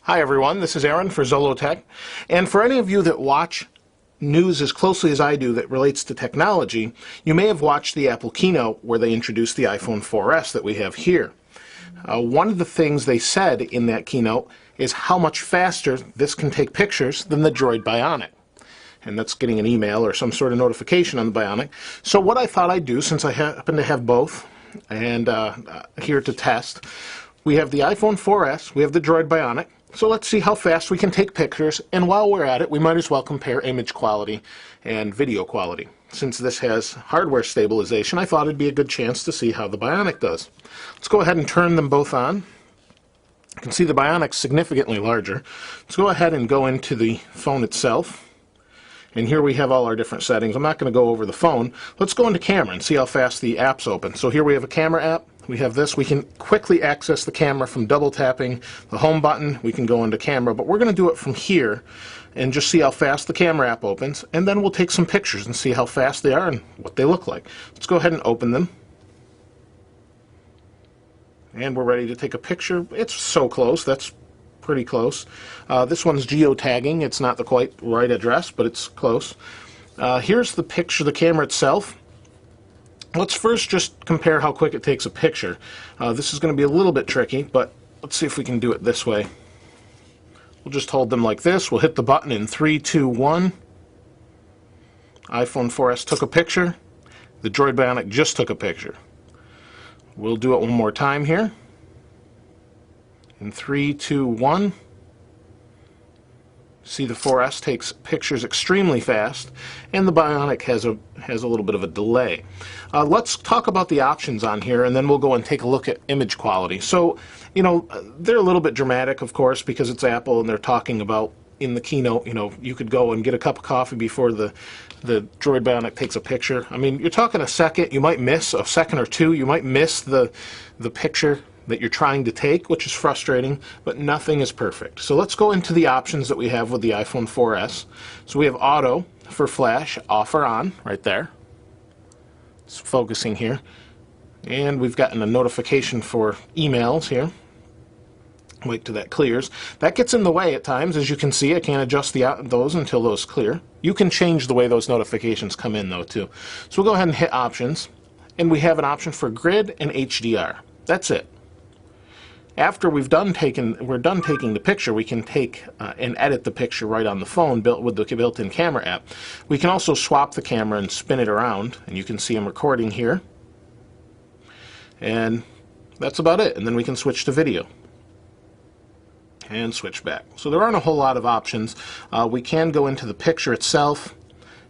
Hi everyone, this is Aaron for Zollotech, and for any of you that watch news as closely as I do that relates to technology, you may have watched the Apple keynote where they introduced the iPhone 4S that we have here. One of the things they said in that keynote is how much faster this can take pictures than the Droid Bionic. And that's getting an email or some sort of notification on the Bionic. So what I thought I'd do, since I happen to have both, and here to test, we have the iPhone 4S, we have the Droid Bionic. So let's see how fast we can take pictures, and while we're at it, we might as well compare image quality and video quality. Since this has hardware stabilization, I thought it'd be a good chance to see how the Bionic does. Let's go ahead and turn them both on. You can see the Bionic's significantly larger. Let's go ahead and go into the phone itself. And here we have all our different settings. I'm not going to go over the phone. Let's go into camera and see how fast the apps open. So here we have a camera app. We have this. We can quickly access the camera from double tapping the home button. We can go into camera, but we're going to do it from here and just see how fast the camera app opens, and then we'll take some pictures and see how fast they are and what they look like. Let's go ahead and open them. And we're ready to take a picture. It's so close. That's pretty close. This one's geotagging. It's not the quite right address, but it's close. Here's the picture, the camera itself. Let's first just compare how quick it takes a picture. This is going to be a little bit tricky, but let's see if we can do it this way. We'll just hold them like this. We'll hit the button in 3, 2, 1. iPhone 4S took a picture. The Droid Bionic just took a picture. We'll do it one more time here. In 3, 2, 1. See, the 4S takes pictures extremely fast, and the Bionic has a little bit of a delay. Let's talk about the options on here, and then we'll go and take a look at image quality. So, you know, they're a little bit dramatic, of course, because it's Apple, and they're talking about in the keynote, you know, you could go and get a cup of coffee before the Droid Bionic takes a picture. I mean, you're talking a second, you might miss a second or two, you might miss the picture that you're trying to take, which is frustrating, but nothing is perfect. So let's go into the options that we have with the iPhone 4S. So we have auto for flash, off or on, right there. It's focusing here. And we've gotten a notification for emails here. Wait till that clears. That gets in the way at times. As you can see, I can't adjust those until those clear. You can change the way those notifications come in, though, too. So we'll go ahead and hit options. And we have an option for grid and HDR. That's it. After we're done taking the picture, we can take and edit the picture right on the phone with the built-in camera app. We can also swap the camera and spin it around, and you can see I'm recording here. And that's about it. And then we can switch to video and switch back. So there aren't a whole lot of options. We can go into the picture itself,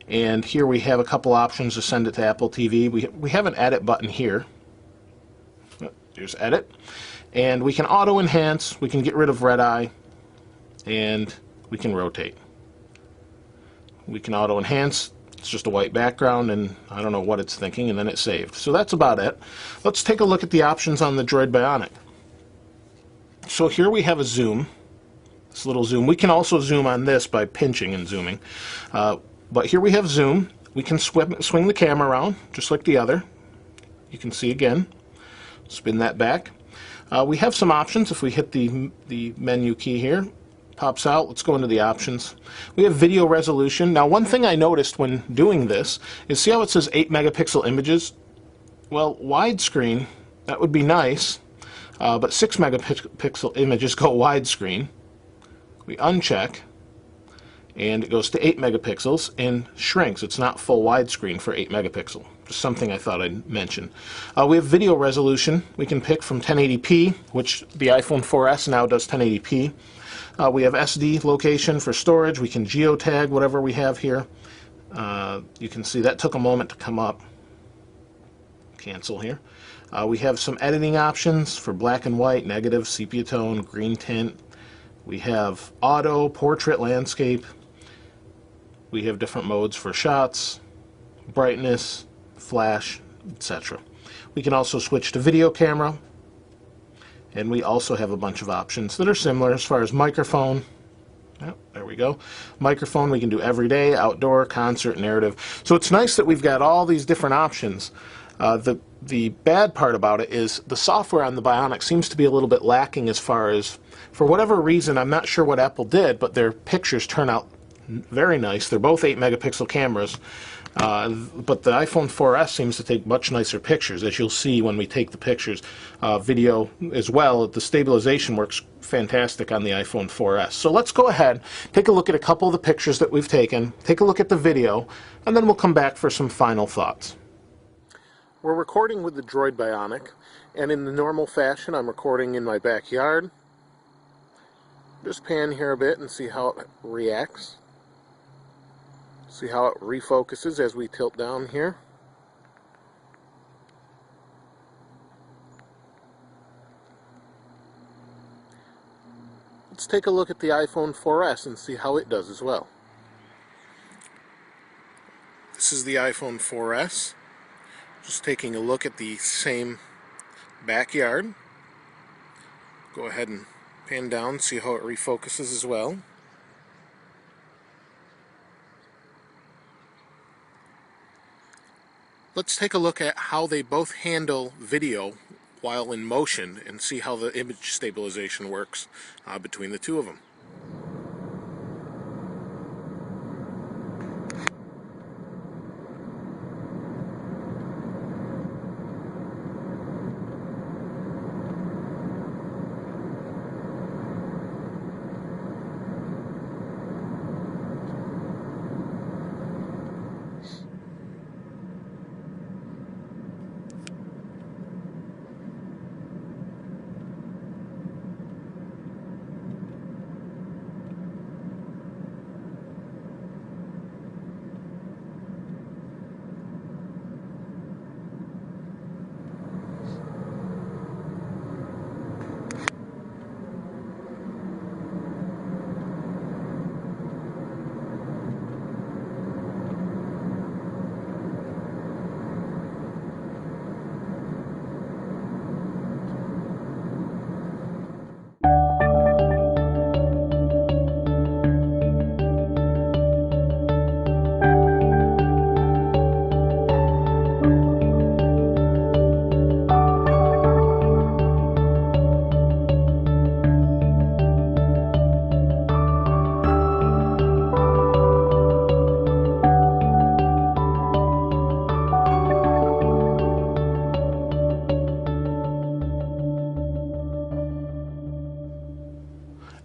and here we have a couple options to send it to Apple TV. We have an edit button here. There's edit. And we can auto enhance, we can get rid of red eye, and we can rotate. We can auto enhance, it's just a white background, and I don't know what it's thinking, and then it's saved. So that's about it. Let's take a look at the options on the Droid Bionic. So here we have a zoom, this little zoom. We can also zoom on this by pinching and zooming. But here we have zoom. We can swing the camera around, just like the other. You can see again. Spin that back. We have some options. If we hit the menu key here, pops out. Let's go into the options. We have video resolution. Now, one thing I noticed when doing this is, see how it says 8 megapixel images? Well, widescreen, that would be nice, but 6 megapixel images go widescreen. We uncheck, and it goes to 8 megapixels and shrinks. It's not full widescreen for 8 megapixel. Just something I thought I'd mention. We have video resolution. We can pick from 1080p, which the iPhone 4S now does 1080p. We have SD location for storage. We can geotag whatever we have here. You can see that took a moment to come up. Cancel here. We have some editing options for black and white, negative, sepia tone, green tint. We have auto, portrait, landscape. We have different modes for shots, brightness, flash, etc. We can also switch to video camera, and we also have a bunch of options that are similar as far as microphone. Yep, there we go. Microphone, we can do everyday, outdoor, concert, narrative. So it's nice that we've got all these different options. The bad part about it is the software on the Bionic seems to be a little bit lacking as far as, for whatever reason, I'm not sure what Apple did, but their pictures turn out very nice. They're both 8 megapixel cameras, but the iPhone 4S seems to take much nicer pictures, as you'll see when we take the pictures. Video as well, the stabilization works fantastic on the iPhone 4S. So let's go ahead, take a look at a couple of the pictures that we've taken, take a look at the video, and then we'll come back for some final thoughts. We're recording with the Droid Bionic, and in the normal fashion I'm recording in my backyard. Just pan here a bit and see how it reacts. See how it refocuses as we tilt down here. Let's take a look at the iPhone 4S and see how it does as well. This is the iPhone 4S. Just taking a look at the same backyard. Go ahead and pan down, see how it refocuses as well. Let's take a look at how they both handle video while in motion and see how the image stabilization works between the two of them.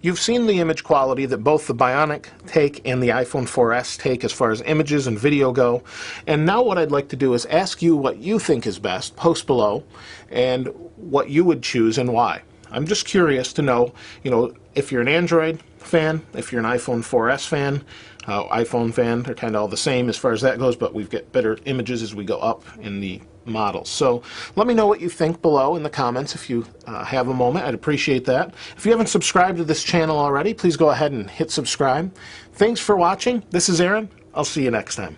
You've seen the image quality that both the Bionic take and the iPhone 4S take as far as images and video go. And now what I'd like to do is ask you what you think is best, post below, and what you would choose and why. I'm just curious to know, if you're an Android fan, if you're an iPhone 4S fan, iPhone fan, they're kind of all the same as far as that goes, but we've got better images as we go up in the models. So let me know what you think below in the comments if you have a moment. I'd appreciate that. If you haven't subscribed to this channel already, please go ahead and hit subscribe. Thanks for watching. This is Aaron. I'll see you next time.